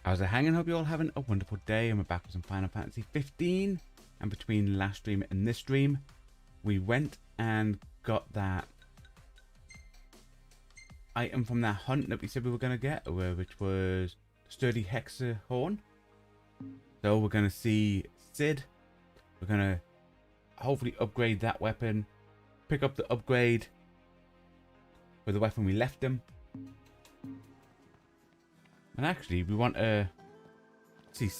How's it hanging? Hope you all having a wonderful day. And we're back with some Final Fantasy 15. And between last stream and this stream, we went and got that item from that hunt that we said we were going to get, which was Sturdy Hexa Horn. So we're going to see Sid. We're going to hopefully upgrade that weapon, pick up the upgrade for the weapon we left him. And actually, we want to see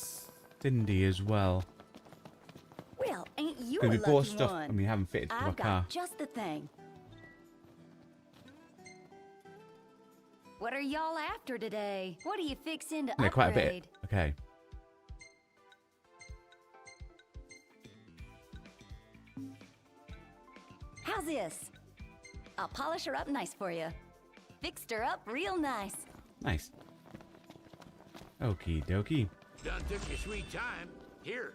Cindy as well. Well, ain't you a Because we lucky bought stuff one? and we haven't fitted to our I've car. got just the thing. What are y'all after today? What are you fixing to Yeah, upgrade? quite a bit. Okay. How's this? I'll polish her up nice for you. Fixed her up real nice. Nice. Okie dokie. Done took your sweet time. Here.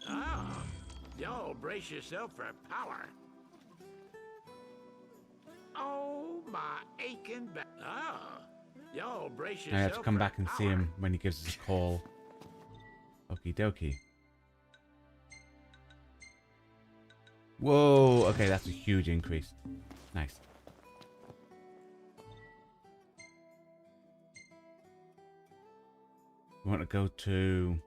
Ah, y'all brace yourself for power. Oh, my aching back. Ah, y'all brace yourself. I have to come for back and see power. him when he gives us a call. Okie dokie. Whoa, okay, that's a huge increase. Nice. We want to go to...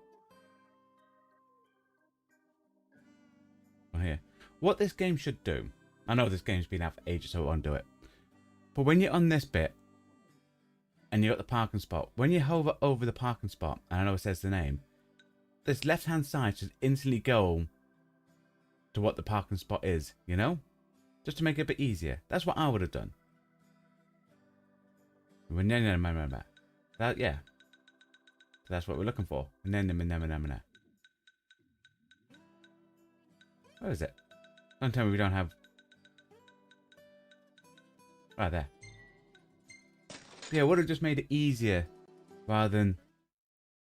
Oh, here. What this game should do... I know this game's been out for ages, so it won't do it. But when you're on this bit, and you're at the parking spot, when you hover over the parking spot, and I know it says the name, this left-hand side should instantly go to what the parking spot is, you know? Just to make it a bit easier. That's what I would have done. That, yeah. So that's what we're looking for. Where is it? Don't tell me we don't have... Right there. Yeah, would have just made it easier rather than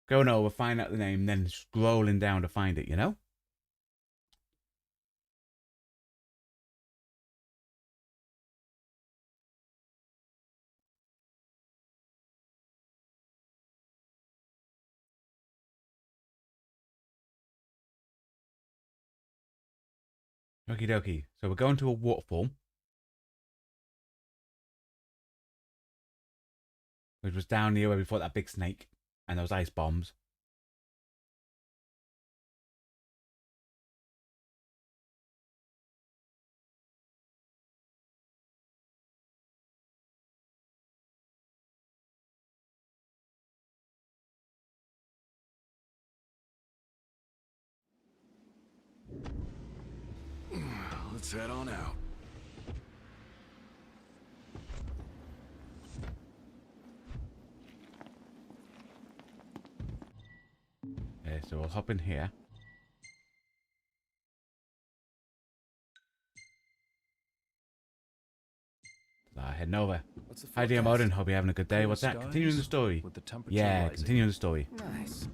going over, find out the name, then scrolling down to find it, you know? Okie dokie. So we're going to a waterfall, which was down here where we fought that big snake and those ice bombs. Let's head on out. Okay, so we'll hop in here. Heading over. Hi, dear Modern. Hope you're having a good day. What's that? Continuing the story. With the temperature Yeah, rising. continuing the story. Nice.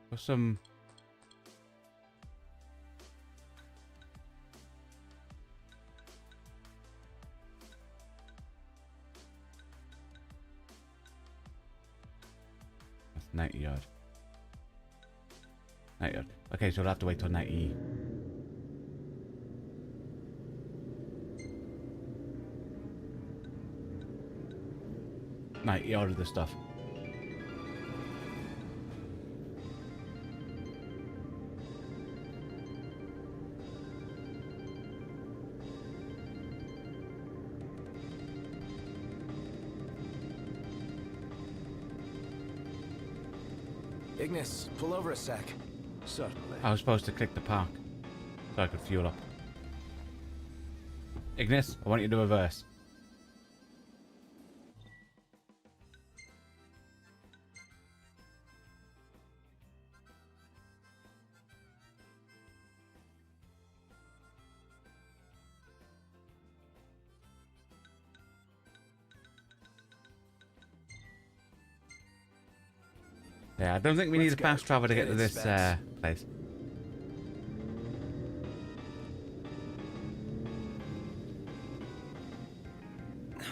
For some... That's 90 yard. 90 yard. Okay, so we'll have to wait till 90. Yard of the stuff. Ignis, pull over a sec. Certainly. I was supposed to click the park so I could fuel up. Ignis, I want you to reverse. Yeah, I don't think we need a Let's fast go. travel to get Get to it, this Specs. place.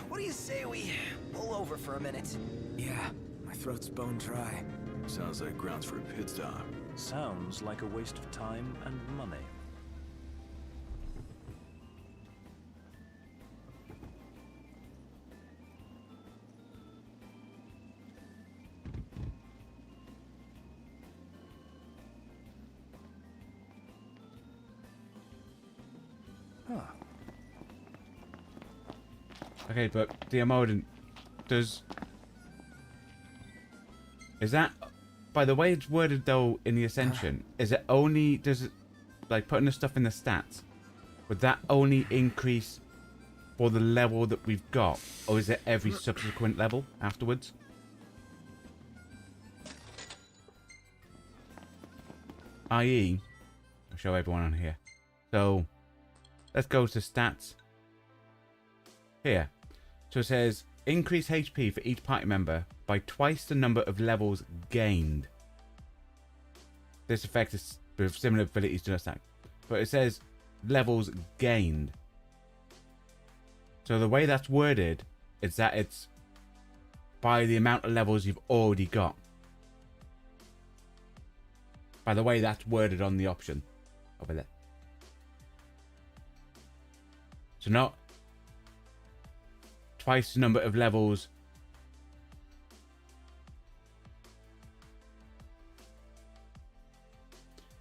What do you say we pull over for a minute? Yeah, my throat's bone dry. Sounds like grounds for a pit stop. Sounds like a waste of time and money. Huh. Okay, but the Amodin does... Is that... By the way it's worded though in the Ascension, is it only... Does it... Like putting the stuff in the stats, would that only increase for the level that we've got? Or is it every subsequent level afterwards? I.e. I'll show everyone on here. So... Let's go to stats. Here. So it says, increase HP for each party member by twice the number of levels gained. This effect is with similar abilities to that. But it says, levels gained. So the way that's worded is that it's by the amount of levels you've already got. By the way that's worded on the option. Over there. So not twice the number of levels.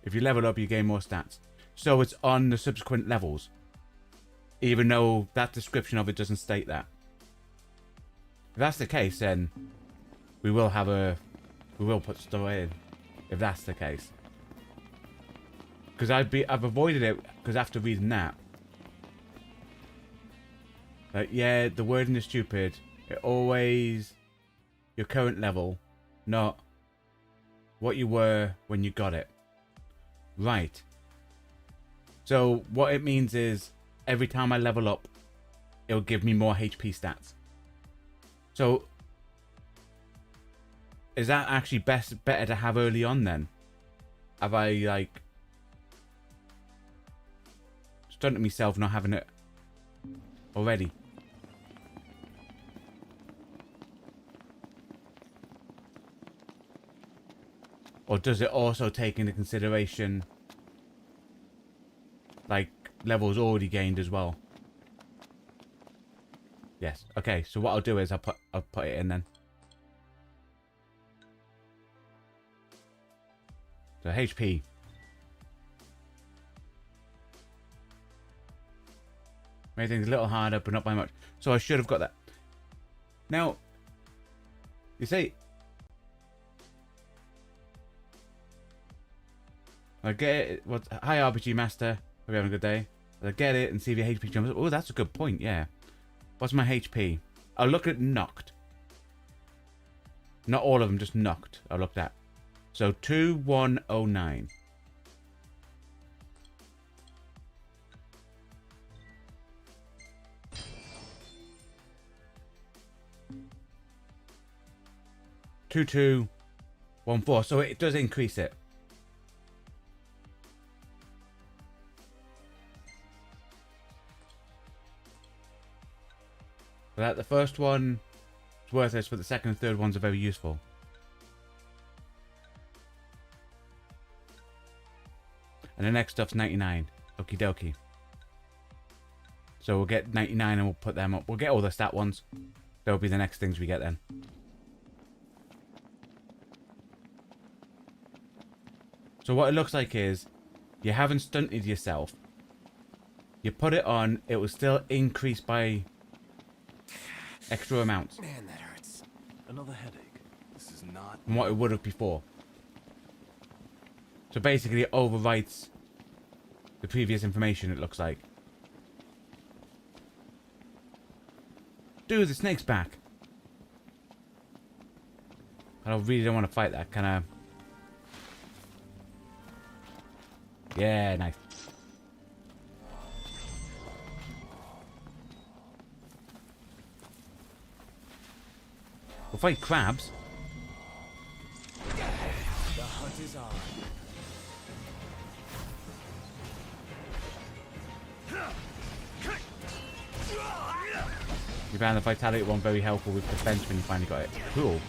If you level up, you gain more stats. So it's on the subsequent levels. Even though that description of it doesn't state that. If that's the case, then we will have a... We will put stuff in. If that's the case. Because I've avoided it, because after reading that, like, yeah, the wording is stupid. It always your current level, not what you were when you got it. Right. So what it means is every time I level up, it'll give me more HP stats. So is that actually better to have early on then? Have I like stunted myself not having it already? Or does it also take into consideration like levels already gained as well? Yes. Okay, so what I'll do is I'll put it in then. So HP. Made things a little harder, but not by much. So I should have got that. Now, you see, I get it. What's hi RPG Master? Hope you're having a good day. I get it and see if your HP jumps up. Oh, that's a good point. Yeah. What's my HP? I'll look at knocked. Not all of them, just knocked. I looked at. So 2109. Two, 2, 1, 4. So it does increase it. But the first one is worthless, but the second and third ones are very useful. And the next stuff's 99. Okie dokie. So we'll get 99 and we'll put them up. We'll get all the stat ones. That'll be the next things we get then. So what it looks like is you haven't stunted yourself. You put it on, it will still increase by extra amounts. Man, that hurts. Another headache. This is not... From what it would have before. So basically it overwrites the previous information, it looks like. Dude, the snake's back. I really don't want to fight that, can I? Yeah, nice. We'll fight crabs. is on. You found the vitality one very helpful with defense when you finally got it. Cool.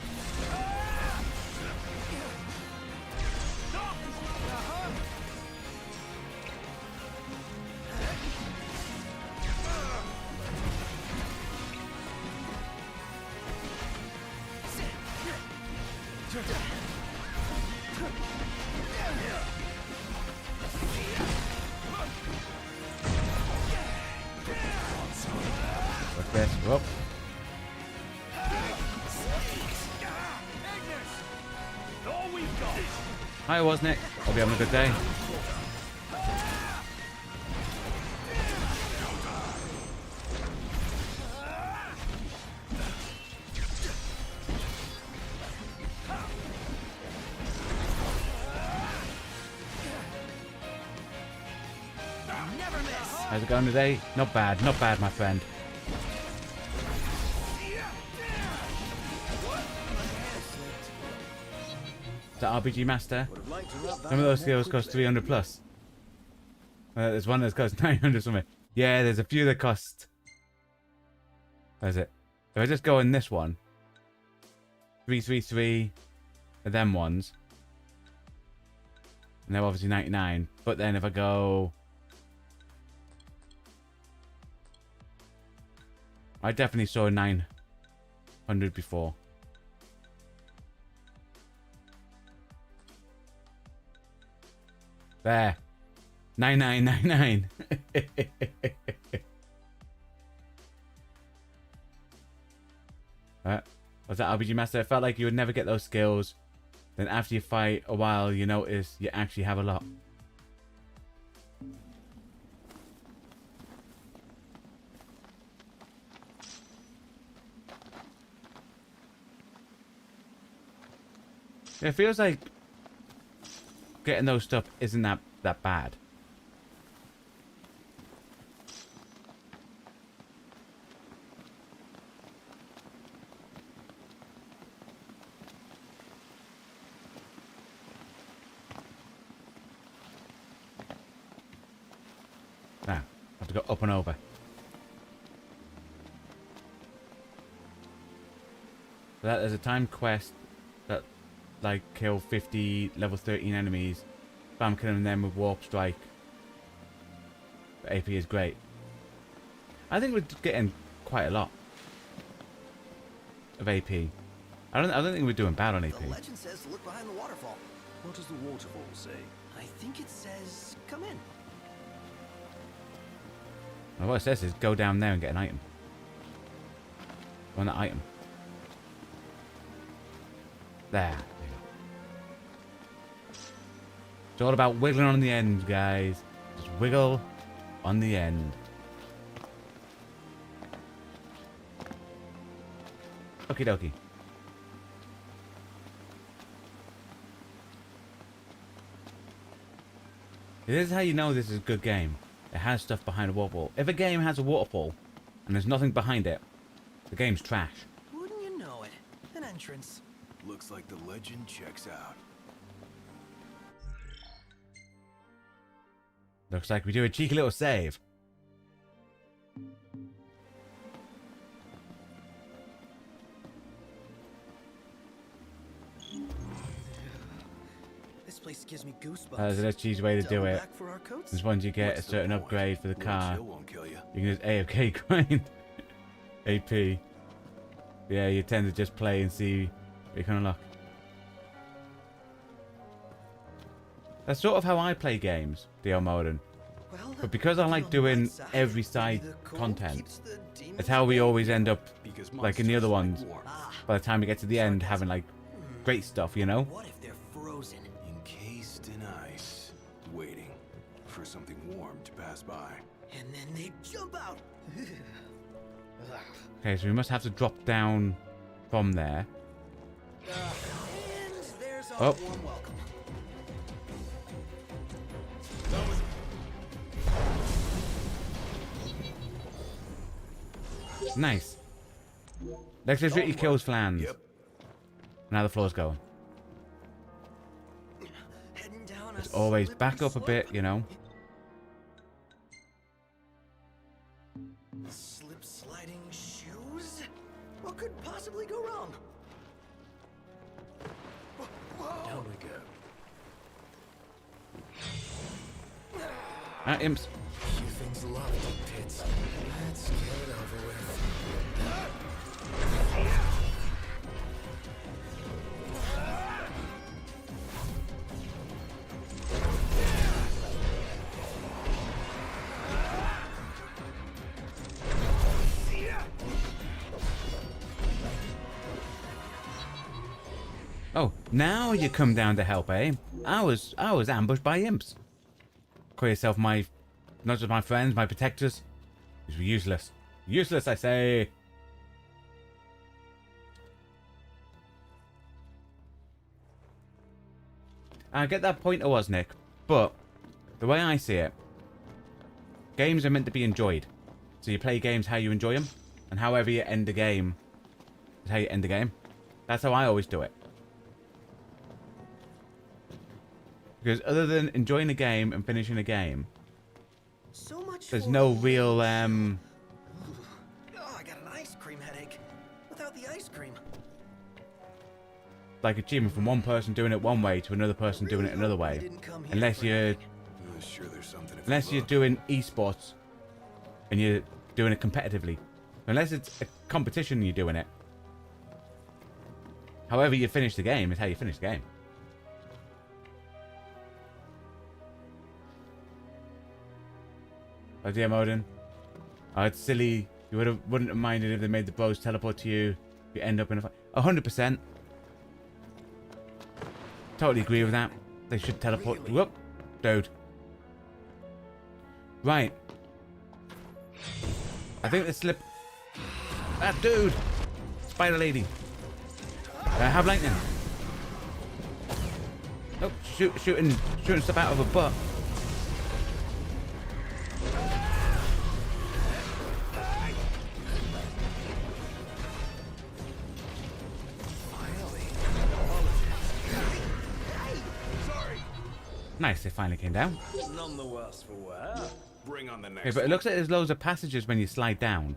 What's this? Whoop. Hi, wasn't it? Hope you're having a good day. How's it going today? Not bad, my friend. The RPG Master. Some of those skills cost 300 plus. There's one that costs 900 something. Yeah, there's a few that cost. Where's it? If I just go in this one, 333 are them ones. And they're obviously 99. But then if I go, I definitely saw 900 before. There. 9999. Was that RPG Master? It felt like you would never get those skills. Then after you fight a while, you notice you actually have a lot. It feels like getting those stuff isn't that bad. Now, I have to go up and over. So that is a timed quest that like kill 50 level 13 enemies. Spam killing them with warp strike. The AP is great. I think we're getting quite a lot of AP. I don't think we're doing bad on AP. The legend says to look behind the waterfall. What does the waterfall say? I think it says come in. Well, what it says is go down there and get an item. Want that item. There. It's all about wiggling on the end, guys. Just wiggle on the end. Okie dokie. This is how you know this is a good game. It has stuff behind a waterfall. If a game has a waterfall and there's nothing behind it, the game's trash. Wouldn't you know it? An entrance. Looks like the legend checks out. Looks like we do a cheeky little save. This place gives me goosebumps. That's a cheesy way to do it. Back for our coats? Since once you get What's a the certain point? upgrade for the car, Chill won't kill you. you can just AFK grind AP. Yeah, you tend to just play and see what you can unlock. That's sort of how I play games, DL Modern. Well, But because I like on the doing bright side, every maybe side the cold content, keeps the demons it's how we away. always end up, Because like in the other monsters ones, like warmth. by the time we get to the end, having like great stuff, you know? What if they're frozen? Encased in ice, waiting for something warm to pass by. And then they jump out. Okay, so we must have to drop down from there. And there's our Oh. warm welcome. Nice. Electricity kills flans. Yep. Now the floor's going. could always back up a bit, you know. Slip sliding shoes? What could possibly go wrong? Whoa. Down we go. Ah, imps. You things love the pits. Let's get it over with. Oh, now you come down to help, eh? I was ambushed by imps. Call yourself my, not just my friends, my protectors. These were useless. Useless, I say. I get that point it was, Nick, but the way I see it, games are meant to be enjoyed. So you play games how you enjoy them, and however you end the game is how you end the game. That's how I always do it. Because other than enjoying a game and finishing a game, So much there's for no the- real, Oh, I got an ice cream headache. Without the ice cream. like achievement from one person doing it one way to another person doing it another I way. didn't come here Unless for you're, nothing. Sure, there's something if unless you you're look. doing esports and you're doing it competitively. Unless it's a competition and you're doing it. However you finish the game is how you finish the game. Oh dear, Modin. Oh, it's silly. You wouldn't have minded if they made the bows teleport to you. You end up in a fight. 100%. Totally agree with that. They should teleport. Really? Whoop. Dude. Right. I think the slip... That dude! Spider lady. Have lightning. Nope. Shooting stuff out of a butt. Nice, they finally came down. None the worse for wear. Bring on the next Okay, but it looks like there's loads of passages when you slide down.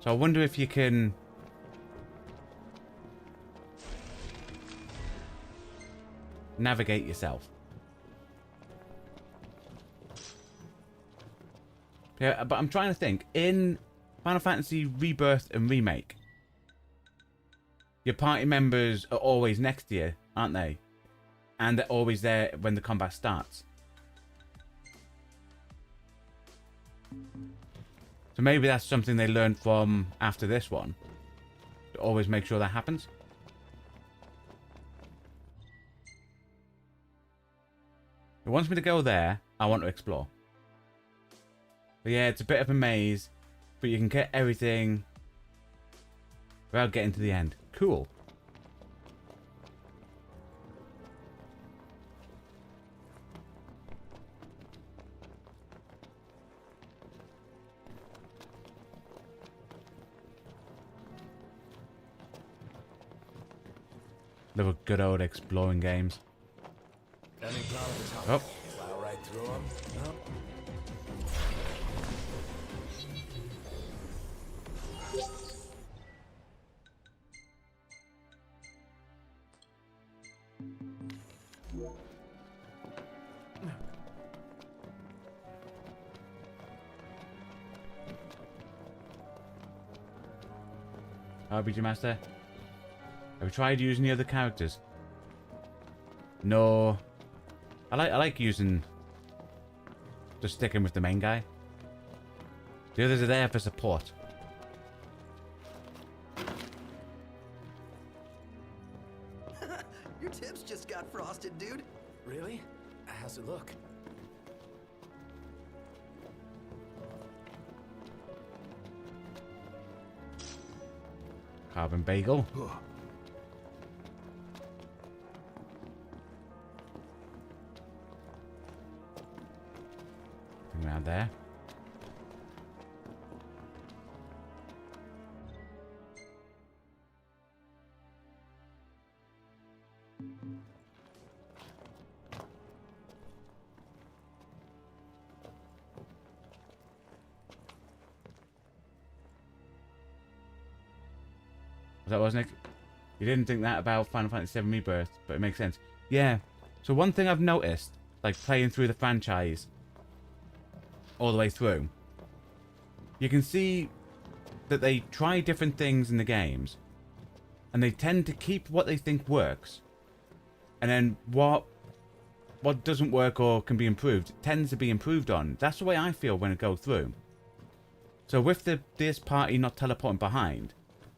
So I wonder if you can... navigate yourself. Yeah, but I'm trying to think. In Final Fantasy Rebirth and Remake, your party members are always next to you, aren't they? And they're always there when the combat starts. So maybe that's something they learned from after this one. To always make sure that happens. It wants me to go there. I want to explore. But yeah, it's a bit of a maze. But you can get everything without getting to the end. Cool. They were good old exploring games. Any plan of attack? Oh, Plow right through them? No. RPG Master. Have you tried using the other characters? No. I like using... just sticking with the main guy. The others are there for support. Your tips just got frosted, dude. Really? How's it look? Carbon bagel. Bring around there. Was that wasn't it? You didn't think that about Final Fantasy VII Rebirth, but it makes sense. Yeah. So one thing I've noticed, like playing through the franchise all the way through, you can see that they try different things in the games, and they tend to keep what they think works, and then what doesn't work or can be improved tends to be improved on. That's the way I feel when I go through. So with this party not teleporting behind,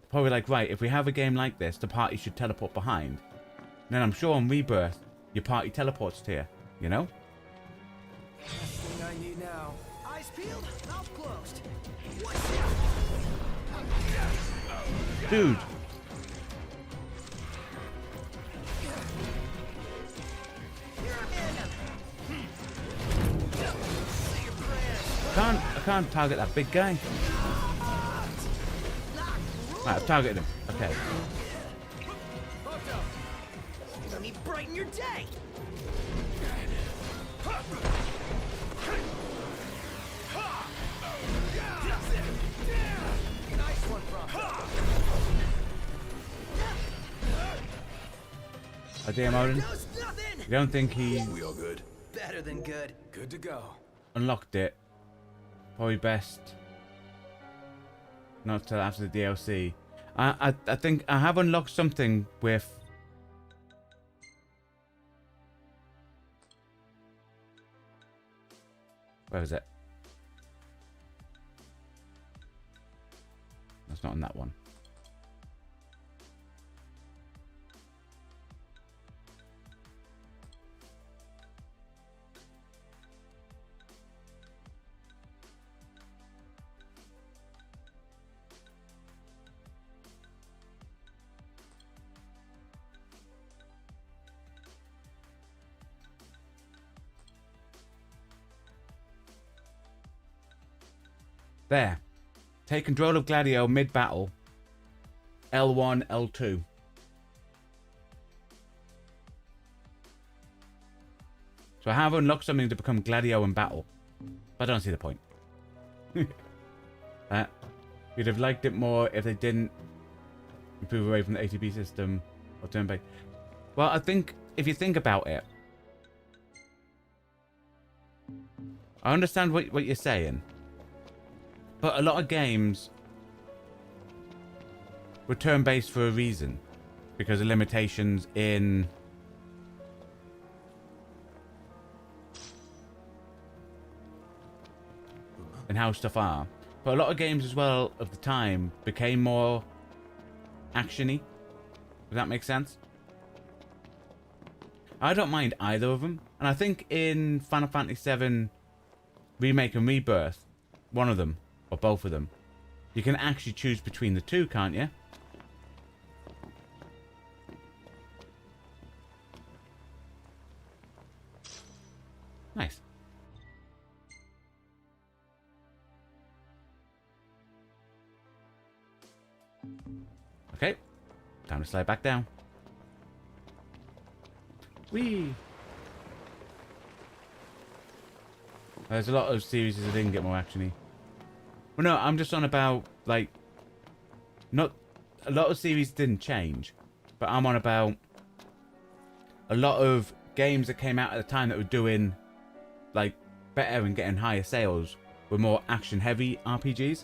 probably like, right, if we have a game like this, the party should teleport behind. And then I'm sure on Rebirth, your party teleports to you, you know? Last thing I need now. Eyes peeled, mouth closed. Dude. I can't target that big guy. Right, I've targeted him. Okay. Let me brighten your day. Nice one, Oh, damn, Odin. nothing. You don't think he We all good? Better than good. Good to go. unlocked it? Probably best not till after the DLC. I think I have unlocked something with... Where is it? That's not on that one. There. Take control of Gladio mid-battle. L1, L2. So I have unlocked something to become Gladio in battle. But I don't see the point. You'd have liked it more if they didn't improve away from the ATB system or turn-based. Well, I think, if you think about it, I understand what you're saying. But a lot of games were turn-based for a reason. Because of limitations in... how stuff are. But a lot of games as well of the time became more action-y. Does that make sense? I don't mind either of them. And I think in Final Fantasy VII Remake and Rebirth, one of them, or both of them, you can actually choose between the two, can't you? Nice. Okay. Time to slide back down. Whee! There's a lot of series that didn't get more action-y. Well, no, I'm just on about, like... Not... A lot of series didn't change. But I'm on about... A lot of games that came out at the time that were doing... Like, better and getting higher sales were more action-heavy RPGs.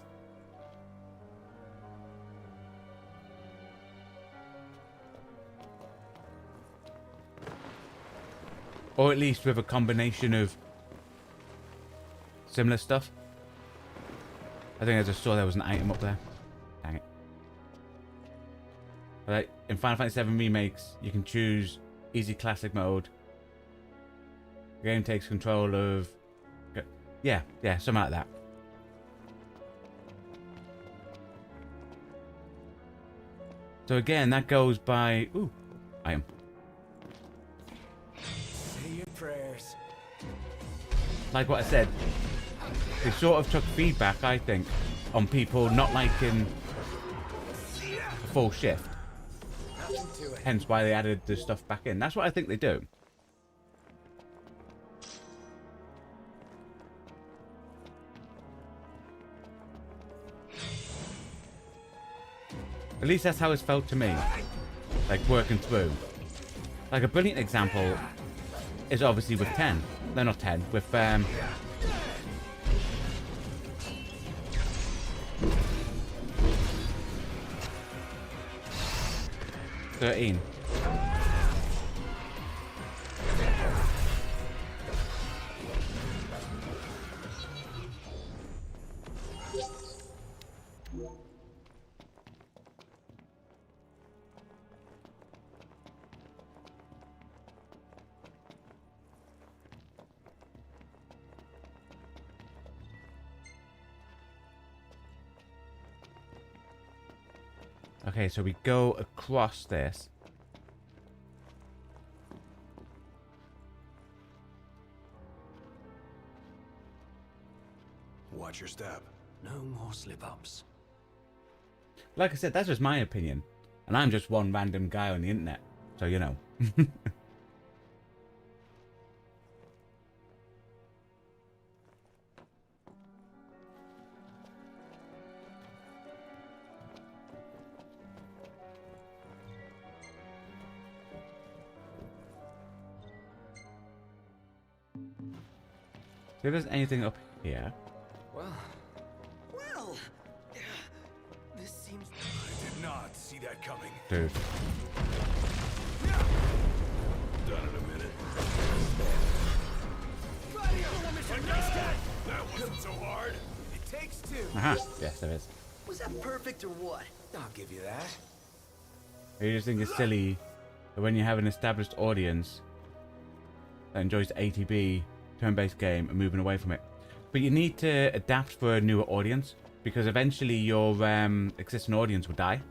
Or at least with a combination of similar stuff. I think I just saw there was an item up there. Dang it. But in Final Fantasy VII Remakes, you can choose easy classic mode. The game takes control of... Yeah, something like that. So again, that goes by... Ooh, item. Prayers. Like what I said, they sort of took feedback, I think, on people not liking a full shift. Hence why they added the stuff back in. That's what I think they do. At least that's how it's felt to me. Like, working through. Like, a brilliant example is obviously with 10. No, not 10. With, 13. Okay, so we go across this. Watch your step. No more slip-ups. Like I said, that's just my opinion. And I'm just one random guy on the internet. So, you know. See if there's anything up here. Well, this seems... I did not see that coming. Dude. Done in a minute. That wasn't so hard. It takes two. Aha. Yes, there is. Was that perfect or what? I'll give you that. I just think it's silly that when you have an established audience that enjoys the ATB turn-based game and moving away from it. But you need to adapt for a newer audience because eventually your existing audience will die.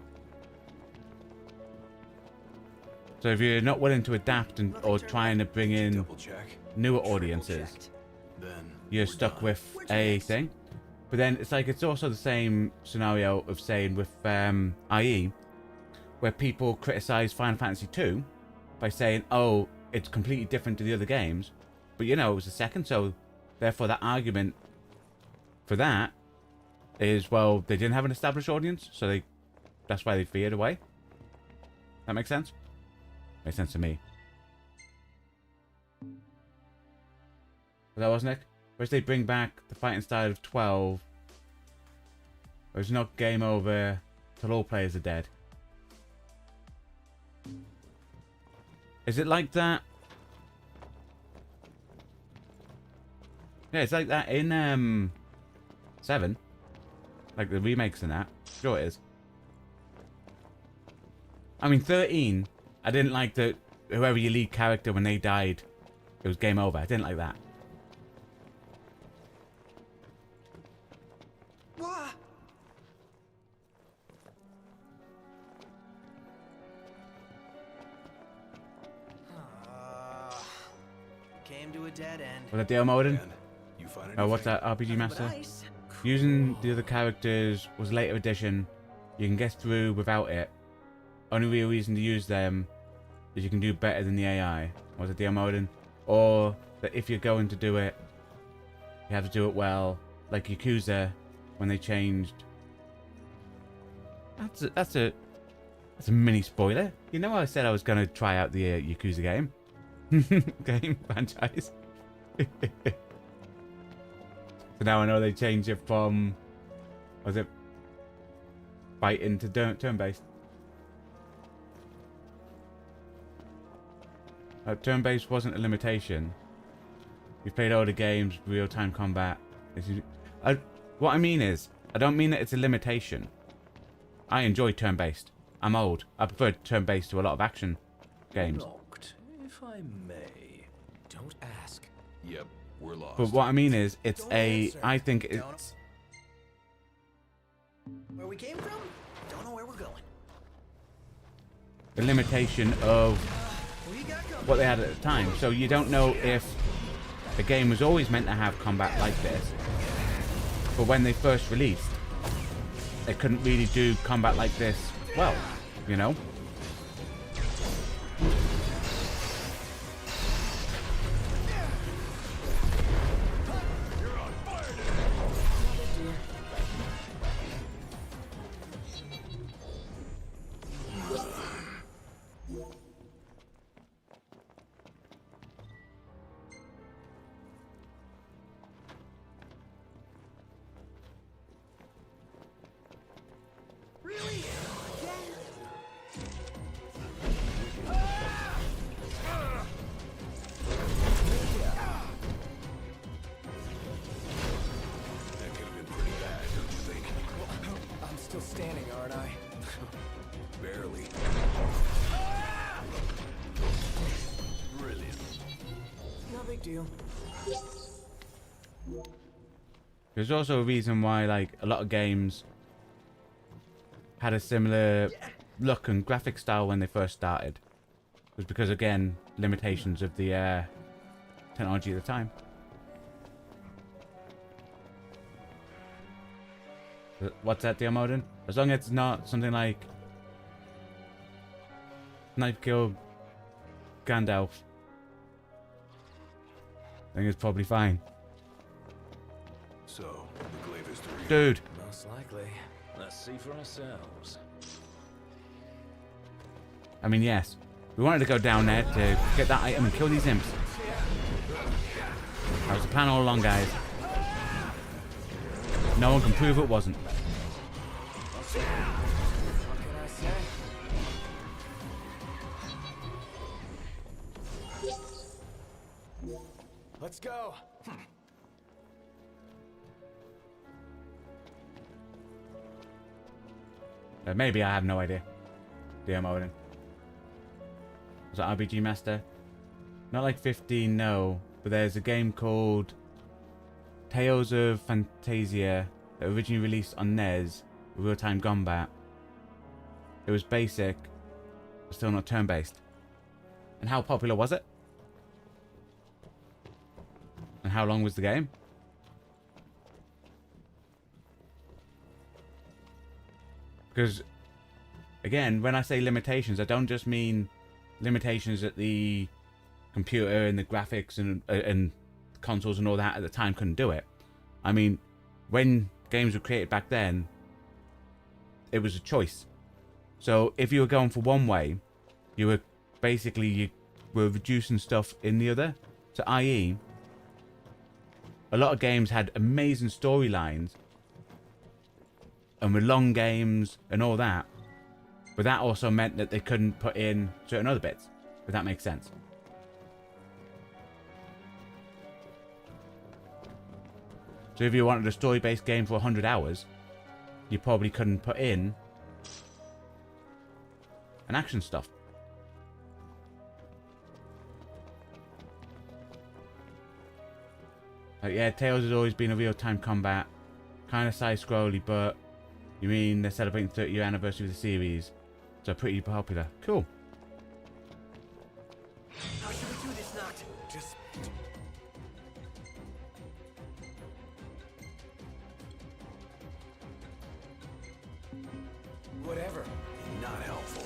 So if you're not willing to adapt and or trying to bring in Double check. newer audiences, Then you're stuck with a thing. But then it's like it's also the same scenario of saying with IE, where people criticize Final Fantasy 2 by saying, oh, it's completely different to the other games. But you know, it was the second, so therefore that argument for that is, well, they didn't have an established audience, so that's why they veered away. That makes sense? Makes sense to me. That was Nick? Whereas they bring back the fighting style of 12, where it's not game over till all players are dead. Is it like that? Yeah, it's like that in 7. Like the remakes and that. Sure it is. I mean 13, I didn't like that whoever your lead character, when they died, it was game over. I didn't like that. What? Came to a dead end. Was that Dale Moden? And you find Oh, what's anything? that? RPG Master? Ice? Using the other characters was later addition. You can get through without it. Only real reason to use them is you can do better than the AI. Was it Dale Moden? Or that if you're going to do it, you have to do it well. Like Yakuza, when they changed. That's a mini spoiler. You know, I said I was going to try out the Yakuza game. Game franchise. So now I know they changed it from, was it fighting to turn-based? Turn-based wasn't a limitation. You've played older games, real-time combat. What I mean is, I don't mean that it's a limitation. I enjoy turn-based. I'm old. I prefer turn-based to a lot of action games. Locked, if I may. Don't ask. Yep, we're lost. But what I mean is, it's Don't a. answer. I think Don't- it's. Where we came from? Don't know where we're going. The limitation of What you got going? what they had at the time. So you don't know if the game was always meant to have combat like this. But when they first released, they couldn't really do combat like this well, you know? Really? That could have been pretty bad, don't you think? I'm still standing, aren't I? Barely. Brilliant. No big deal. There's also a reason why, like, a lot of games had a similar look and graphic style when they first started. It was because, again, limitations of the technology at the time. What's that, Diomodin? As long as it's not something like Knife Kill Gandalf, I think it's probably fine. So, the glaive is to read. Dude, Most likely. Let's see for ourselves. I mean, yes. We wanted to go down there to get that item and kill these imps. That was the plan all along, guys. No one can prove it wasn't. What can I say? Let's go. Maybe, I have no idea. DM Odin. Was that RPG Master? Not like 15, no. But there's a game called Tales of Fantasia that originally released on NES with real-time combat. It was basic, but still not turn-based. And how popular was it? And how long was the game? Because, again, when I say limitations, I don't just mean limitations that the computer and the graphics and consoles and all that at the time couldn't do it. I mean, when games were created back then, it was a choice. So if you were going for one way, you were reducing stuff in the other. So i.e., a lot of games had amazing storylines and were long games and all that, but that also meant that they couldn't put in certain other bits, if that makes sense. So if you wanted a story-based game for 100 hours, you probably couldn't put in an action stuff. Yeah, Tales has always been a real-time combat, kind of side-scrolly, but you mean they're celebrating 30-year anniversary of the series, so pretty popular. Cool. How should we do this, Not? Just... Whatever. Not helpful.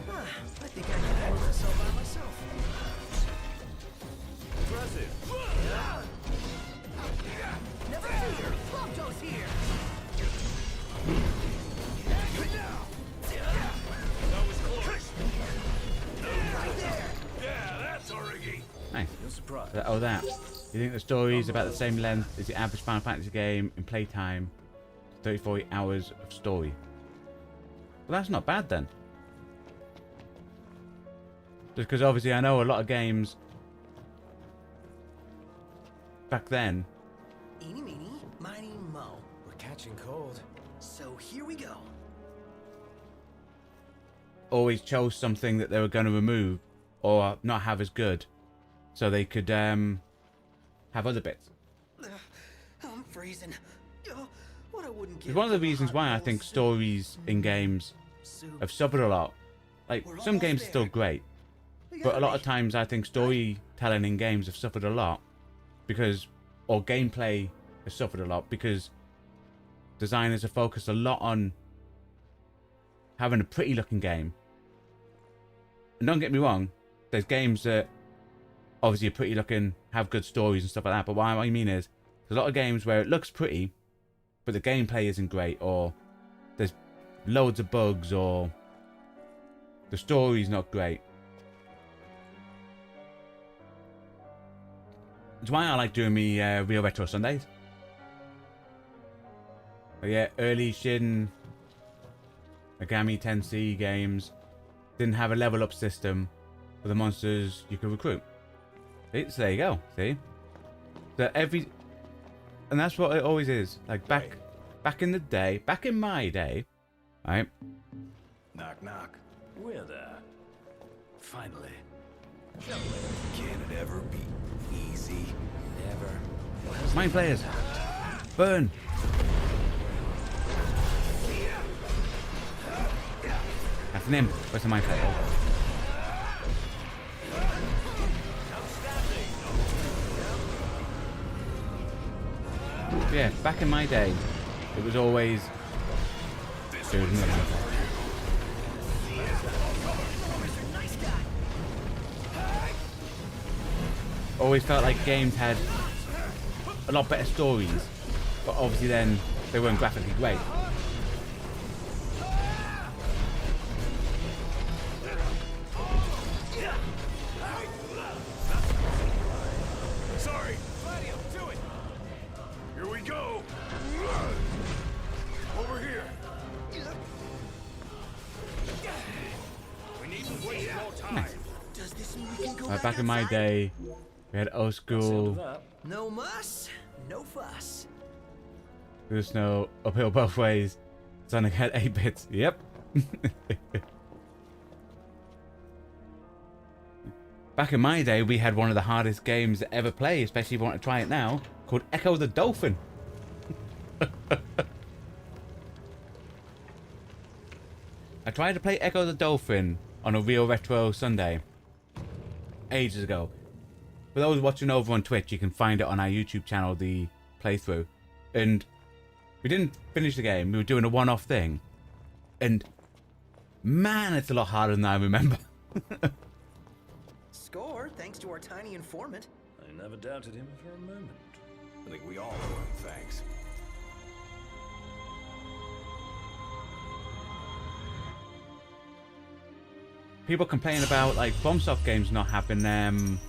I think I can handle this all by myself. Impressive. Never fear, Plumto's here. That was close. Right there. Yeah, that's Origi. Nice. No surprise. Oh, that. You think the story is about the same length as the average Final Fantasy game in playtime? 34 hours of story. Well, that's not bad then. Just because obviously I know a lot of games back then Eeny, meeny, miny, mo. We're catching cold. So here we go. always chose something that they were going to remove or not have as good, so they could have other bits. I'm freezing. What I wouldn't give It's one of the for a reasons hot why I bowl think soup. stories in games Soup. have suffered a lot. Like, We're some games are almost still there. great, We but a gotta lot make of times I think storytelling in games have suffered a lot because, or gameplay has suffered a lot because designers have focused a lot on having a pretty looking game. And don't get me wrong, there's games that obviously are pretty looking, have good stories and stuff like that, but what I mean is there's a lot of games where it looks pretty but the gameplay isn't great, or there's loads of bugs, or the story's not great. That's why I like doing me Real Retro Sundays. But yeah, early Shin Megami Tensei games didn't have a level up system for the monsters you could recruit. See? So there you go. See? So and that's what it always is. Like back in the day, back in my day, right? Knock, knock. We're there. Finally. Can it ever be easy? Never. Mind players. Burn. That's an imp. Where's the mind player? Yeah, back in my day, it was always. Dude, no. Always felt like games had a lot better stories, but obviously then they weren't graphically great. Sorry. Do it. Here we go. Over here. We needn't waste more time. Does this mean we can go Back in my day, we had old school. No muss, no fuss. There's no uphill both ways. Sonic had 8 bits. Yep. Back in my day, we had one of the hardest games to ever play, especially if you want to try it now, called Echo the Dolphin. I tried to play Echo the Dolphin on a Real Retro Sunday ages ago. For those watching over on Twitch, you can find it on our YouTube channel, the playthrough. And we didn't finish the game. We were doing a one-off thing. And man, it's a lot harder than I remember. Score, thanks to our tiny informant. I never doubted him for a moment. I think we all owe him thanks. People complain about like FromSoft games not having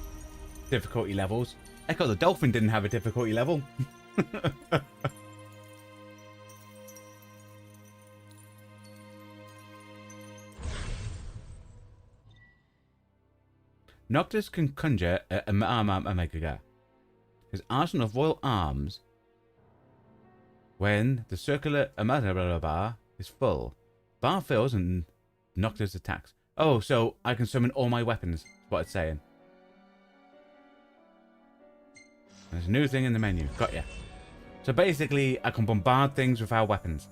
difficulty levels. Echo the Dolphin didn't have a difficulty level. Noctis can conjure a Mega. His arsenal of royal arms when the circular bar is full. Bar fills and Noctis attacks. Oh, so I can summon all my weapons, is what it's saying. There's a new thing in the menu. Got ya. So basically, I can bombard things with our weapons.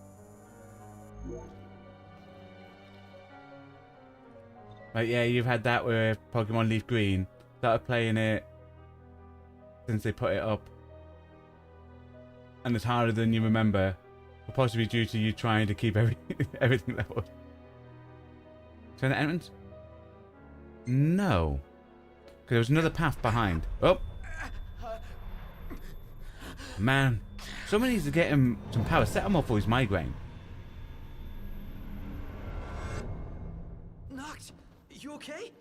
Like, yeah, you've had that with Pokemon Leaf Green. Started playing it since they put it up. And it's harder than you remember. Possibly due to you trying to keep everything leveled. Turn the entrance? No. Because there was another path behind. Oh! Man. Someone needs to get him some paracetamol for his migraine. Noct, you okay?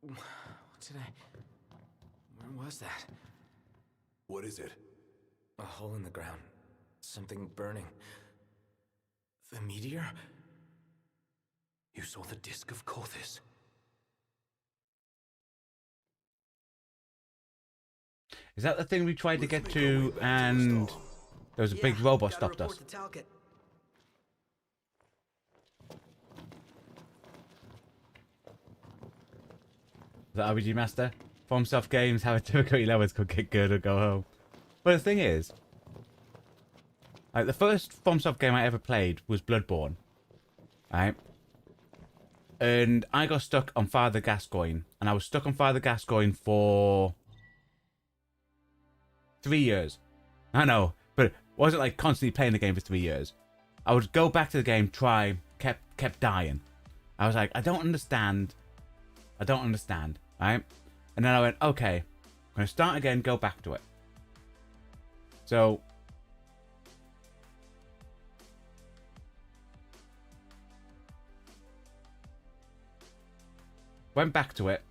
What did Where was that? What is it? A hole in the ground. Something burning. The meteor? You saw the disc of Kothis. Is that the thing we tried to get to and there was a big robot stopped us? Is that RPG Master? FromSoft games have a difficulty levels could get good or go home. But the thing is, like the first FromSoft game I ever played was Bloodborne. Right? And I got stuck on Father Gascoigne. And I was stuck on Father Gascoigne for 3 years. I know, but it wasn't like constantly playing the game for 3 years. I would go back to the game, try, kept dying. I was like, I don't understand. Right? And then I went, okay, I'm going to start again, go back to it. So went back to it.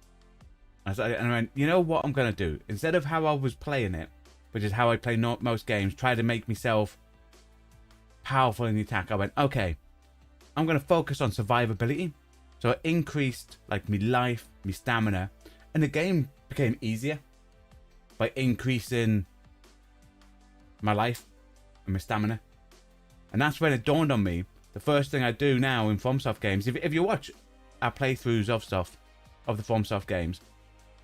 And I went, you know what I'm going to do? Instead of how I was playing it, which is how I play most games, try to make myself powerful in the attack. I went, okay, I'm going to focus on survivability. So I increased like me life, me stamina, and the game became easier by increasing my life and my stamina. And that's when it dawned on me, the first thing I do now in FromSoft games, if you watch our playthroughs of stuff, of the FromSoft games,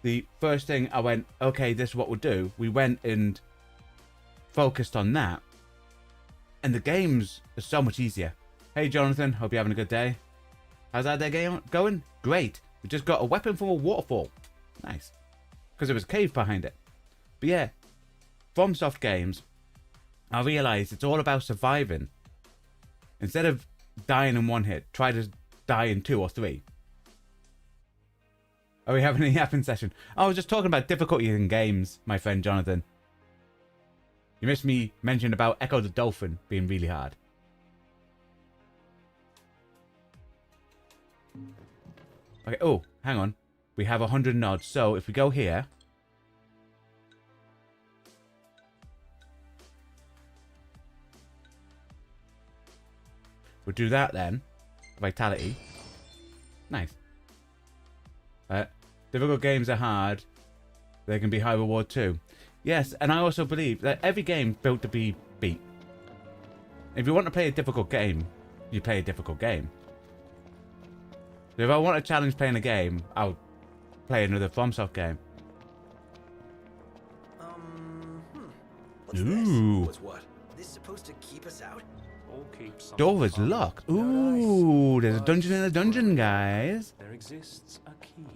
the first thing I went, okay, this is what we'll do. We went and focused on that. And the games are so much easier. Hey Jonathan, hope you're having a good day. How's that day going? Great. We just got a weapon from a waterfall. Nice. Because there was a cave behind it. But yeah, FromSoft games, I realized it's all about surviving. Instead of dying in one hit, try to die in 2 or 3. Are we having a yapping session? I was just talking about difficulty in games, my friend Jonathan. You missed me mention about Echo the Dolphin being really hard. Okay, oh, hang on. We have 100 nods, so if we go here... We'll do that then. Vitality. Nice. Difficult games are hard. They can be high reward too. Yes, and I also believe that every game built to be beat. If you want to play a difficult game, you play a difficult game. So if I want a challenge playing a game, I'll play another FromSoft game. What's Ooh. this? What's what? This supposed to keep us out? Door is locked. Ooh, there's a dungeon in the dungeon, guys. There exists a key.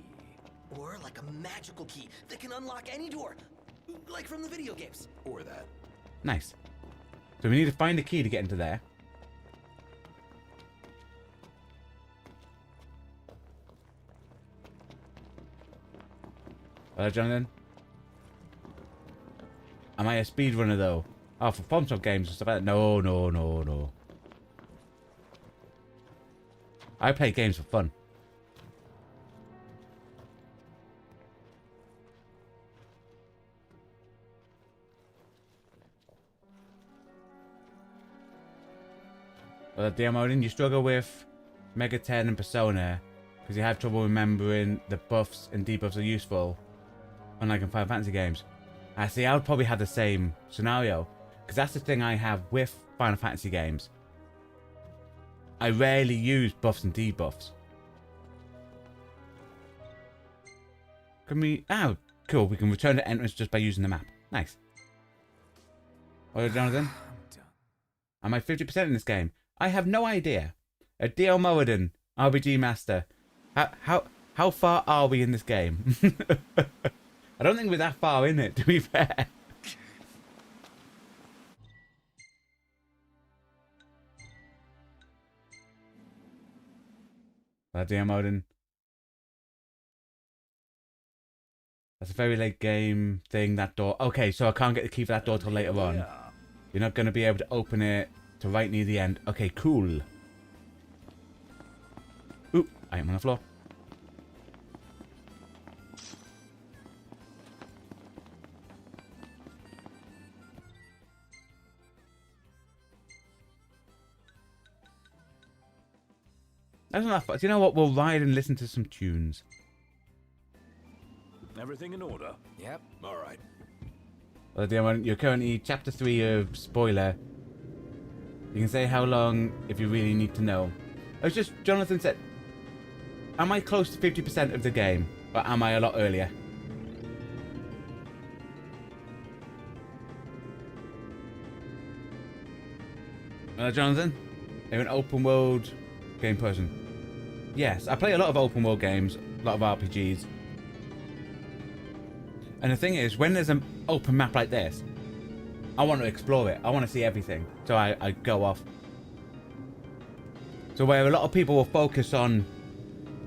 Or like a magical key that can unlock any door. Like from the video games. Or that. Nice. So we need to find a key to get into there. Hello, Jonathan. Am I a speedrunner though? Oh, for FromSoft games and stuff like that? No, no, no, no. I play games for fun. Well, DM Odin, you struggle with Mega 10 and Persona because you have trouble remembering the buffs and debuffs are useful, unlike in Final Fantasy games. I see, I would probably have the same scenario because that's the thing I have with Final Fantasy games. I rarely use buffs and debuffs. Can we... Oh, cool. We can return to entrance just by using the map. Nice. Well, Jonathan? Am I 50% in this game? I have no idea. D.L. Moradin, RBG Master. How far are we in this game? I don't think we're that far in it, to be fair. DM Odin. That's a very late game thing, that door. Okay, so I can't get the key for that door till later on. You're not going to be able to open it to right near the end. Okay, cool. Ooh, I am on the floor. That's not that fun. Do you know what? We'll ride and listen to some tunes. Everything in order? Yep. All right. Well, you're currently chapter 3 of spoiler. You can say how long if you really need to know. It's just, Jonathan said, am I close to 50% of the game? Or am I a lot earlier? Jonathan, are you an open world game person? Yes, I play a lot of open world games, a lot of RPGs. And the thing is, when there's an open map like this, I want to explore it. I want to see everything. So I go off. So where a lot of people will focus on,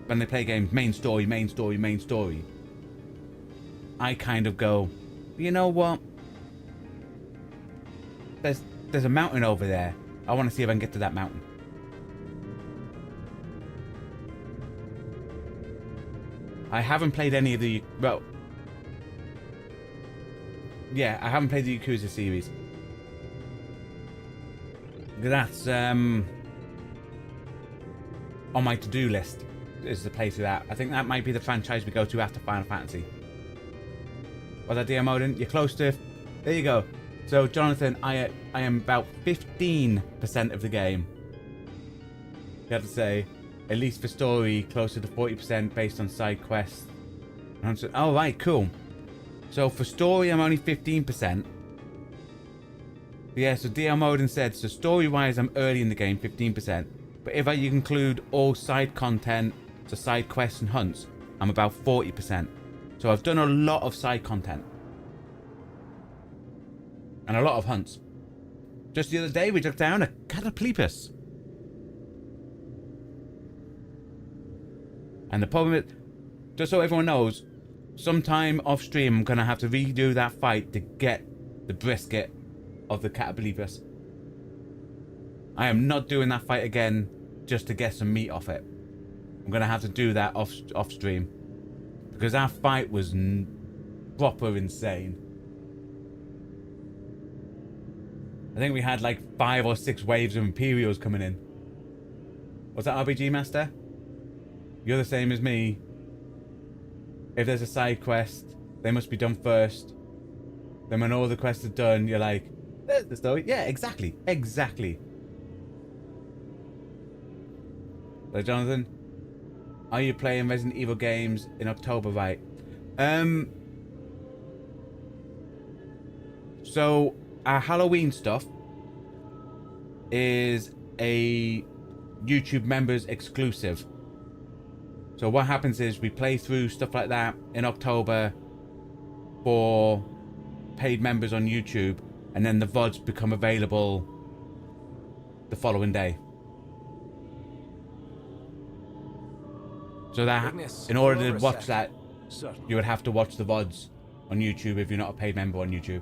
when they play games, main story, main story, main story. I kind of go, you know what? There's a mountain over there. I want to see if I can get to that mountain. I haven't played any of the... Well... Yeah, I haven't played the Yakuza series. That's on my to-do list. Is the play through that. I think that might be the franchise we go to after Final Fantasy. Was that DM Odin? You're close to. There you go. So Jonathan, I am about 15% of the game. You have to say, at least for story, closer to 40% based on side quests. Oh right, cool. So for story, I'm only 15%. Yeah, so DM Odin said, so story-wise, I'm early in the game, 15%. But if you include all side content, so side quests and hunts, I'm about 40%. So I've done a lot of side content. And a lot of hunts. Just the other day, we took down a Cataplepus. And the problem is, just so everyone knows, sometime off stream, I'm going to have to redo that fight to get the brisket of the Cataplepus. I am not doing that fight again just to get some meat off it. I'm going to have to do that off stream. Because that fight was proper insane. I think we had like 5 or 6 waves of Imperials coming in. What's that, RPG Master? You're the same as me. If there's a side quest, they must be done first. Then when all the quests are done, you're like, there's the story. Yeah, exactly. Exactly. So Jonathan, are you playing Resident Evil games in October, right? So our Halloween stuff is a YouTube members exclusive. So what happens is we play through stuff like that in October for paid members on YouTube, and then the VODs become available the following day. So that, in order to watch that, you would have to watch the VODs on YouTube if you're not a paid member on YouTube.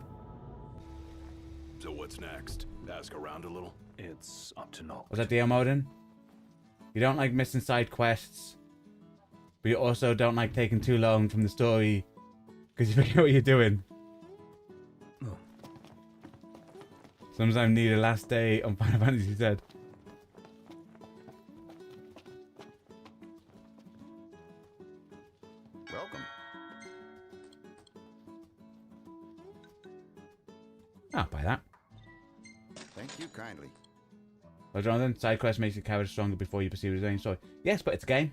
So what's next? Ask around a little? It's up to Noct. Was that DM Odin? You don't like missing side quests, but you also don't like taking too long from the story because you forget what you're doing. Oh. Sometimes need a last day on Final Fantasy Z. Welcome. I'll buy that. Thank you kindly. Well, Jonathan, side quest makes your character stronger before you pursue his own story. Yes, but it's a game.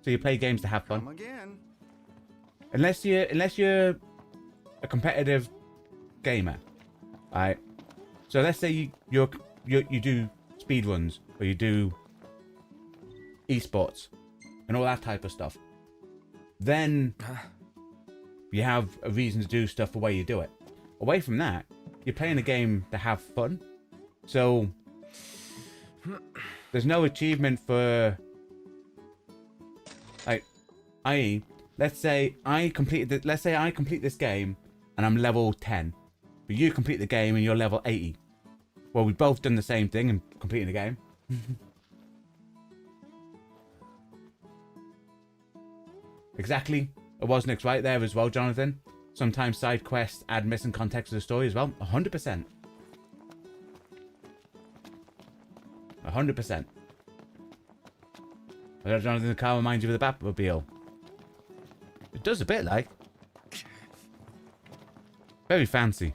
So you play games to have fun. Come again. Unless you're a competitive gamer, right? So let's say you do speed runs or you do esports and all that type of stuff. Then you have a reason to do stuff the way you do it. Away from that, you're playing a game to have fun. So there's no achievement for, like, i.e., let's say I complete this game and I'm level 10, but you complete the game and you're level 80. Well, we've both done the same thing and completing the game. Exactly. It was Nick's right there as well, Jonathan. Sometimes side quests add missing context to the story as well. 100%. 100%. Jonathan, the car reminds you of the Batmobile. It does a bit, like. Very fancy.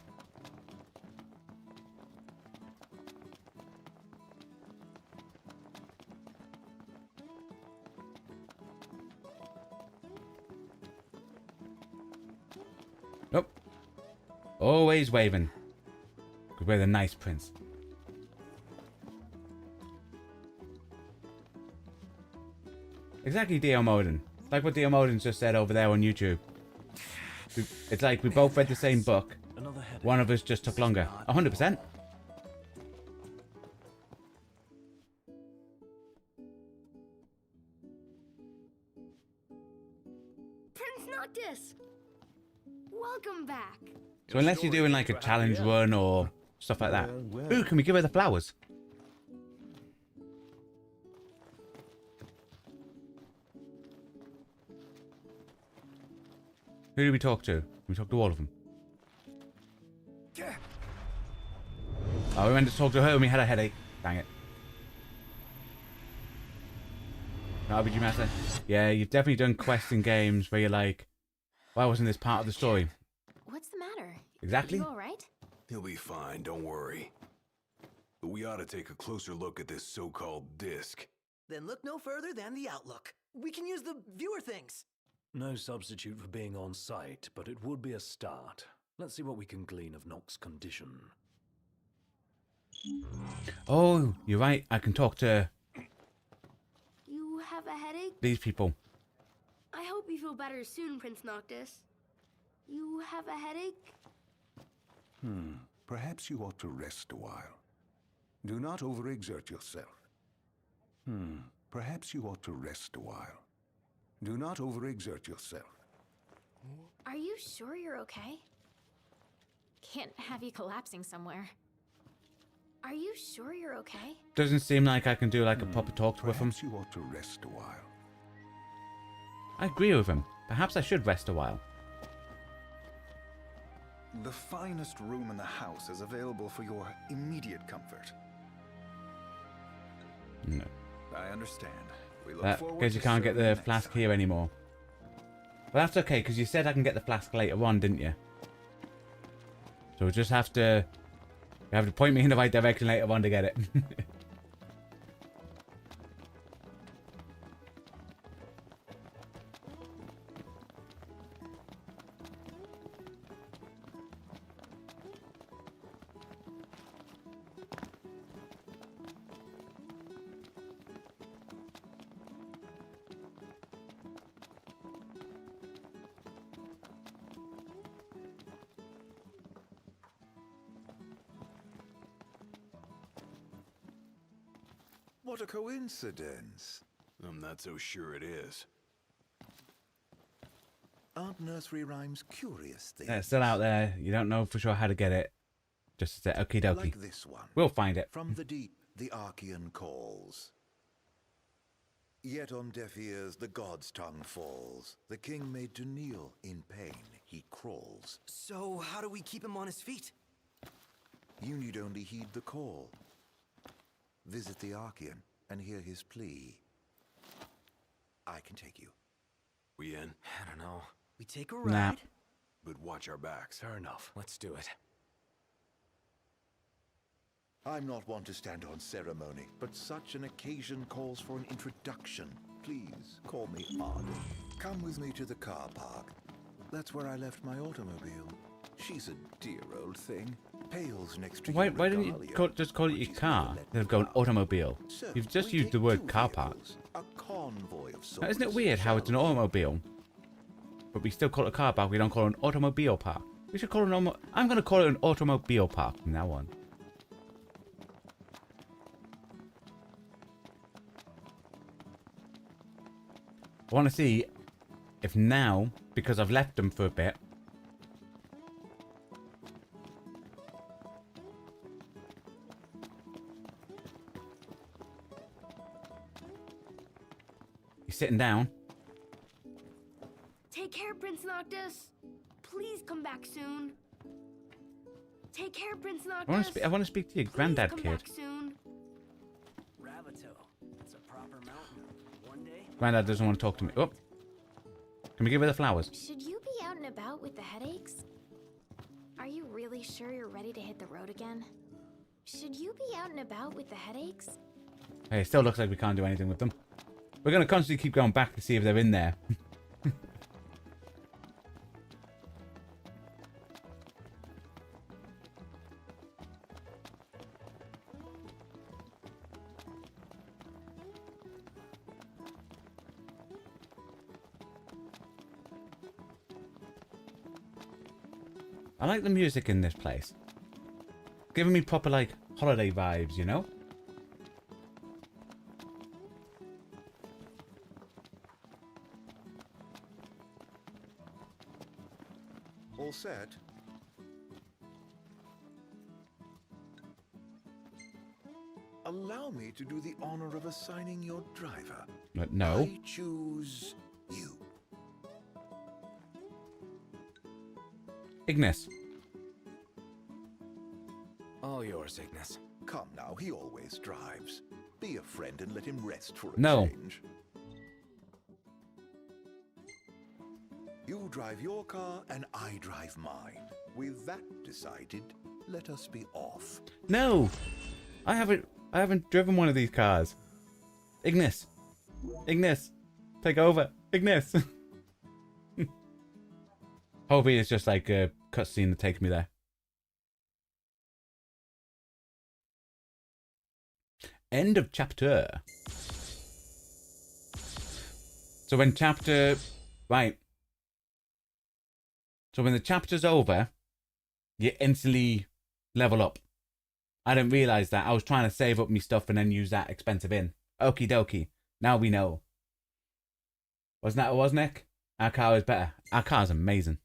Nope. Always waving. Because we're the nice prince. Exactly, DM Odin. Like what DM Odin just said over there on YouTube. It's like we both read the same book. One of us just took longer. 100%. Prince Noctis! Welcome back. So unless you're doing like a challenge run or stuff like that. Ooh, can we give her the flowers? Who did we talk to? We talked to all of them. Oh, we went to talk to her and we had a headache. Dang it. No, RPG Master. Yeah, you've definitely done quests in games where you're like, why wasn't this part of the story? What's the matter? Exactly. You all right? He'll be fine, don't worry. But we ought to take a closer look at this so-called disc. Then look no further than the Outlook. We can use the viewer things. No substitute for being on site, but it would be a start. Let's see what we can glean of Nock's condition. Oh, you're right. I can talk to You have a headache? these people. I hope you feel better soon, Prince Noctis. You have a headache? Perhaps you ought to rest a while. Do not overexert yourself. Perhaps you ought to rest a while. Do not overexert yourself. Are you sure you're okay? Can't have you collapsing somewhere. Are you sure you're okay? Doesn't seem like I can do like a proper talk with him. Perhaps you ought to rest a while. I agree with him. Perhaps I should rest a while. The finest room in the house is available for your immediate comfort. No. I understand. We look That forward because you to can't get serving the next flask time. here anymore. But that's okay, because you said I can get the flask later on, didn't you? So we'll just have to... You have to point me in the right direction later on to get it. What a coincidence. I'm not so sure it is. Aren't nursery rhymes curious things? Yeah, it's still out there. You don't know for sure how to get it. Just say, okie dokie. Like this one. We'll find it. From the deep, the Archean calls. Yet on deaf ears, the god's tongue falls. The king made to kneel in pain, he crawls. So how do we keep him on his feet? You need only heed the call. Visit the Archean and hear his plea. I can take you. We in? I don't know. We take a Nah. ride? But watch our backs. Fair enough. Let's do it. I'm not one to stand on ceremony, but such an occasion calls for an introduction. Please, call me Arden. Come with me to the car park. That's where I left my automobile. She's a dear old thing. Pales next to Why didn't you just call it your car instead of going automobile? You've just used the word car park. A convoy of Now, isn't it sorts, weird how it's an shall we? automobile, but we still call it a car park? We don't call it an automobile park. We should call it an I'm going to call it an automobile park from now on. I want to see if now, because I've left them for a bit, he's sitting down. Take care, Prince Noctis. Please come back soon. Take care, Prince Noctis. I want to speak to your Please granddad, come kid. back soon. Ravito. It's a proper mountain. One day. Granddad doesn't want to talk to me. Oh, can we give her the flowers? Should you be out and about with the headaches? Are you really sure you're ready to hit the road again? Should you be out and about with the headaches? Hey, it still looks like we can't do anything with them. We're going to constantly keep going back to see if they're in there. I like the music in this place. Giving me proper, like, holiday vibes, you know? All set? Allow me to do the honor of assigning your driver. But no. I choose you. Ignis. All yours, Ignis. Come now, he always drives. Be a friend and let him rest for a No. change. You drive your car and I drive mine. With that decided, let us be off. No! I haven't driven one of these cars. Ignis! Ignis! Take over! Ignis! Hopefully it's just like a cutscene that takes me there. End of chapter. So when chapter... Right. So when the chapter's over, you instantly level up. I didn't realise that. I was trying to save up my stuff and then use that expensive in. Okie dokie. Now we know. Wasn't that what it was, Nick? Our car is better. Our car's amazing.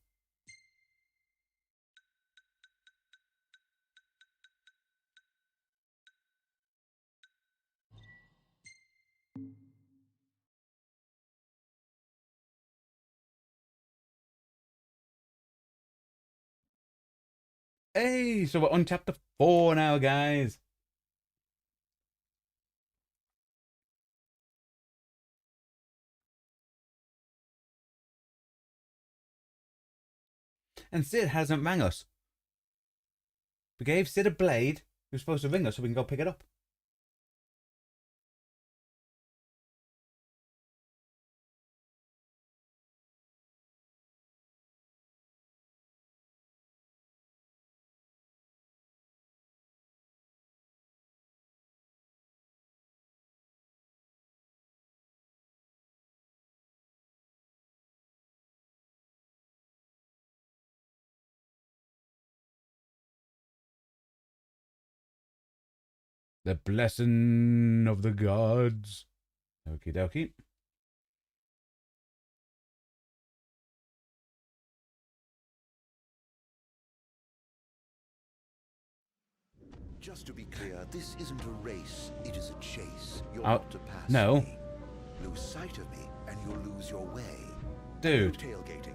Hey, so we're on chapter 4 now, guys. And Sid hasn't rang us. We gave Sid a blade. He was supposed to ring us so we can go pick it up. The blessing of the gods. Okie dokie. Just to be clear, this isn't a race, it is a chase. You're Oh, not to pass no. me. Lose sight of me, and you'll lose your way. Dude. No tailgating.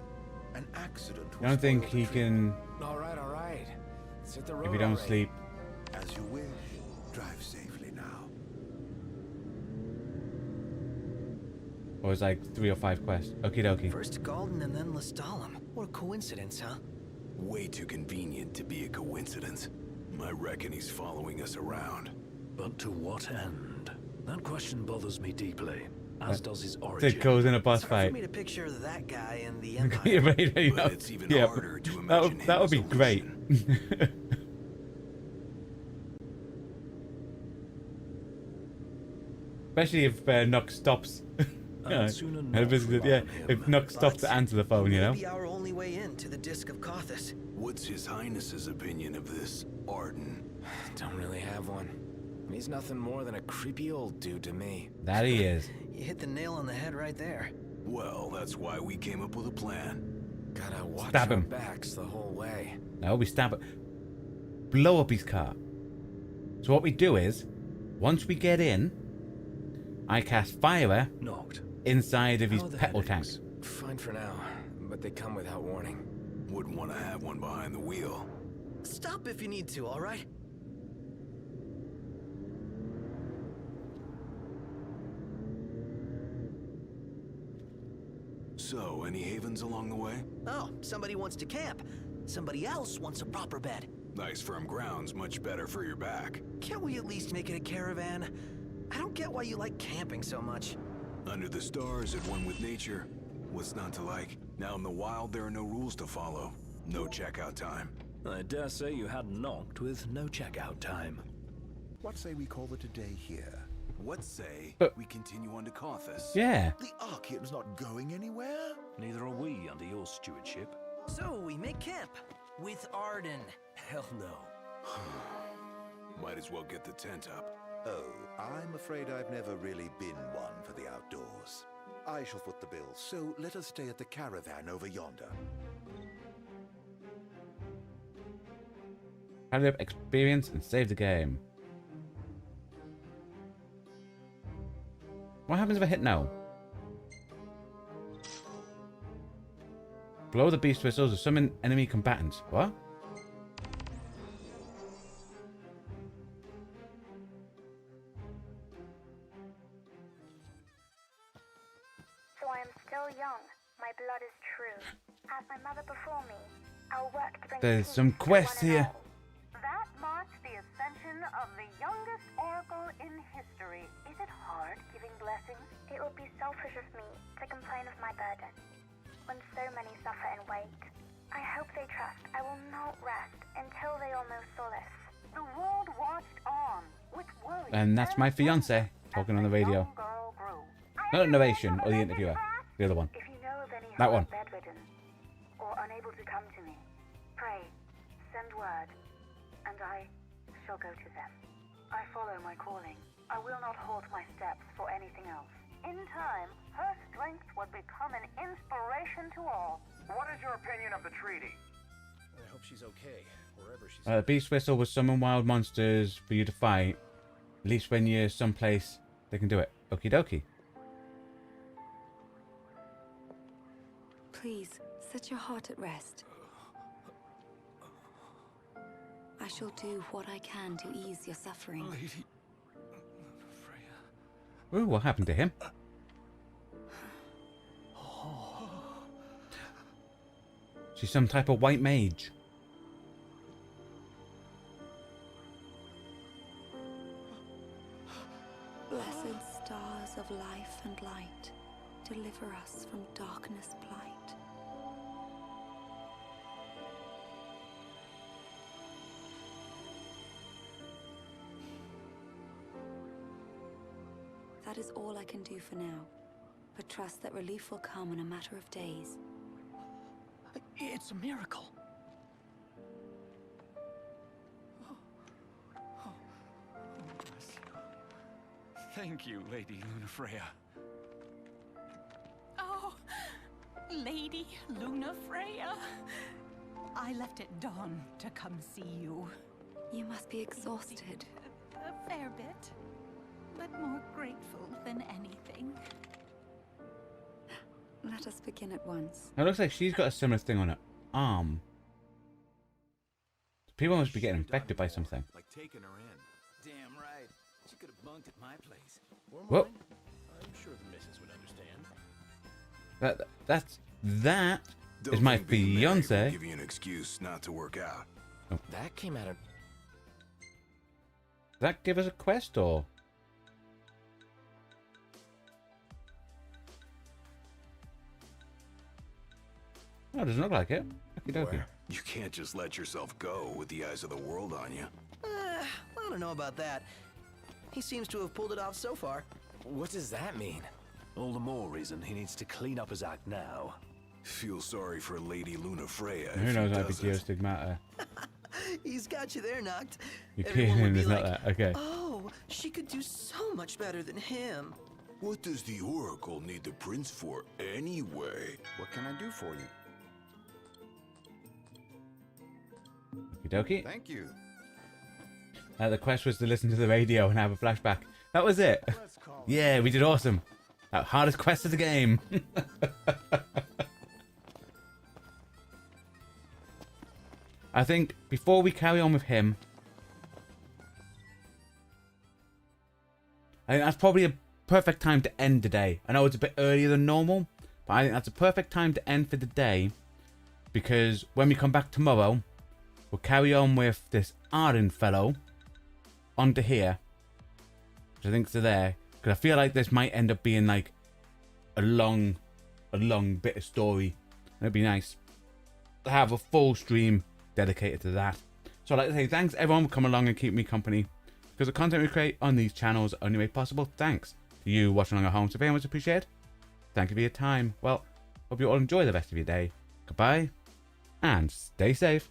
An accident I don't think he trip. can... All right, all right. Let's hit the road If you don't already. sleep. As you wish. Drive safely now. Or it's like 3 or 5 quests. Okie dokie. First to Galden and then Lestalem. What a coincidence, huh? Way too convenient to be a coincidence. I reckon he's following us around. But to what end? That question bothers me deeply, as does his origin. Sid goes in a boss It's hard fight. for me to picture that guy in the Yeah, Empire. right, yeah. But it's even Yeah, harder to imagine him that would as be a great. Especially if Nox stops. I'd sooner not Yeah, rely on if him. Nox stops to answer the phone, you know. Maybe our only way in to the Disc of Kothis. What's His Highness's opinion of this Arden? Don't really have one. He's nothing more than a creepy old dude to me. That he is. You hit the nail on the head right there. Well, that's why we came up with a plan. Gotta watch Stab our him. backs the whole way. No, we stab it. Blow up his car. So what we do is, once we get in, I cast fire Knocked. inside of his How are the petrol tank. headaches? Fine for now, but they come without warning. Wouldn't want to have one behind the wheel. Stop if you need to, all right? So, any havens along the way? Oh, somebody wants to camp. Somebody else wants a proper bed. Nice firm ground's much better for your back. Can't we at least make it a caravan? I don't get why you like camping so much. Under the stars, at one with nature. What's not to like? Now in the wild, there are no rules to follow. No checkout time. I dare say you had knocked with no checkout time. What say we call it a day here? What say But- we continue on to Kothis? Yeah. The Archean's not going anywhere. Neither are we under your stewardship. So we make camp with Arden. Hell no. Might as well get the tent up. Oh, I'm afraid I've never really been one for the outdoors. I shall foot the bill, so let us stay at the caravan over yonder. Hurry up, experience, and save the game. What happens if I hit no? Blow the beast whistles or summon enemy combatants. What? still young, my blood is true. As my mother before me, I'll work to bring There's peace some to quests one and here. all. That marks the ascension of the youngest oracle in history. Is it hard giving blessings? It would be selfish of me to complain of my burden when so many suffer and wait. I hope they trust I will not rest until they all know solace. The world watched on with worry. And that's my fiance talking on the radio. Not narration or the interviewer. The other one. If you know of any That who one. are bedridden or unable to come to me, pray, send word, and I shall go to them. I follow my calling. I will not halt my steps for anything else. In time, her strength would become an inspiration to all. What is your opinion of the treaty? I hope she's okay, wherever she's... Beast Whistle will summon wild monsters for you to fight. At least when you're someplace, they can do it. Okie dokie. Please, set your heart at rest. I shall do what I can to ease your suffering. Lady Ooh, what happened to him? She's some type of white mage. Blessed stars of life and light, deliver us from darkness blight. That is all I can do for now, but trust that relief will come in a matter of days. It's a miracle. Thank you, Lady Lunafreya. Oh, Lady Lunafreya. I left at dawn to come see you. You must be exhausted. A fair bit, but more grateful than anything. Let us begin at once. It looks like she's got a similar thing on her arm. People must be getting infected by something. Like taking her in. Damn right. She could have bunked at my place. Or mine. Whoa. I'm sure the missus would understand. That Don't is my think being married will fiance. give you an excuse not to work out. Oh. That came out of... Does that give us a quest or? Oh, it doesn't look like it. Okie dokie. Where? You can't just let yourself go with the eyes of the world on you. I don't know about that. He seems to have pulled it off so far. What does that mean? All the more reason he needs to clean up his act now. Feel sorry for Lady Lunafreya. Who knows IPTO stigmata? He's got you there, Noct. You Everyone would kidding? be It's not like, that. Okay. oh, she could do so much better than him. What does the Oracle need the prince for anyway? What can I do for you? Okie dokie. Thank you. The quest was to listen to the radio and have a flashback. That was it. Yeah, we did awesome. That hardest quest of the game. I think before we carry on with him, I think that's probably a perfect time to end the day. I know it's a bit earlier than normal, but I think that's a perfect time to end for the day, because when we come back tomorrow, we'll carry on with this Arden fellow onto here, which I think's there, because I feel like this might end up being like a long bit of story. It'd be nice to have a full stream dedicated to that. So I'd like to say thanks everyone for coming along and keeping me company, because the content we create on these channels are only made possible thanks to you watching along at home. So very much appreciated. Thank you for your time. Well, hope you all enjoy the rest of your day. Goodbye and stay safe.